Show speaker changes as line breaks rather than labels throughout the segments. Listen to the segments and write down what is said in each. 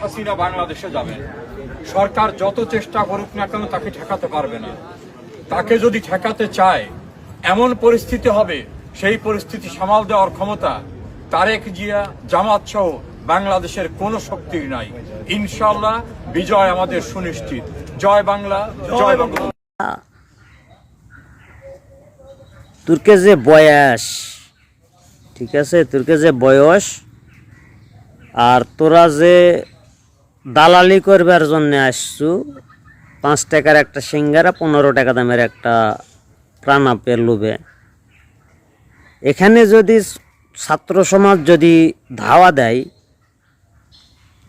হাসিনা বাংলাদেশে যাবেন। সরকার যত চেষ্টা করুক না কেন তাকে ঠেকাতে পারবে না। তাকে যদি ঠেকাতে চায়, এমন পরিস্থিতি হবে, সেই পরিস্থিতি সামাল দেওয়ার ক্ষমতা তারেক জিয়া, জামাত সহ বাংলাদেশের কোন শক্তির নাই। ইনশাআল্লাহ বিজয় আমাদের সুনিশ্চিত। জয় বাংলা, জয় বাংলা।
তোরকে যে বয়স, ঠিক আছে, তোরকে যে বয়স, আর তোরা যে দালালি করবার জন্য আসছু, 5 টাকার একটা সিঙ্গারা 15 টাকা দামের একটা প্রাণাপের লোভে, এখানে যদি ছাত্র সমাজ যদি ধাওয়া দেয়,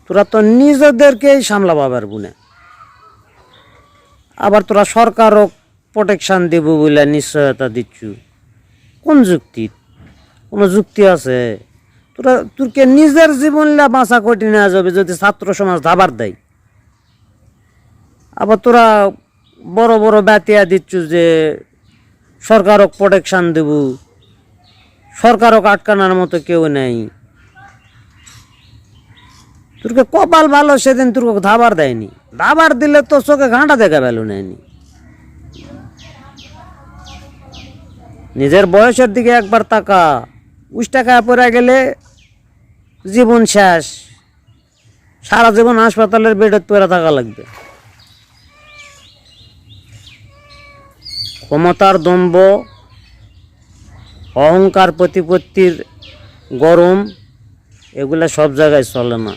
তোরা তো নিজেদেরকেই সামলাবা পারবো না। আবার তোরা সরকারও প্রোটেকশন দেব বলে নিশ্চয়তা দিচ্ছু। কোন যুক্তি? কোনো যুক্তি আছে? তোরকে নিজের জীবনটা বাঁচা কঠিন হয়ে যাবে যদি ছাত্র সমাজ ধাবার দেয়। আবার তোরা বড় বড় বাতিয়া দিচ্ছু যে সরকারও প্রোটেকশন দেব, সরকারও আটকানোর মতো কেউ নেই। তোরকে কপাল ভালো, সেদিন তোরকে ধাবার দেয়নি। ধাবার দিলে তো চোখে ঘাঁটা দেখা পেলো নেয়নি। নিজের বয়সের দিকে একবার তাকা। 20 টাকা পড়ে গেলে জীবন শেষ, সারা জীবন হাসপাতালের বেডে পড়ে থাকা লাগবে। ক্ষমতার দম্ভ, অহংকার, প্রতিপত্তির গরম, এগুলা সব জায়গায় চলে না।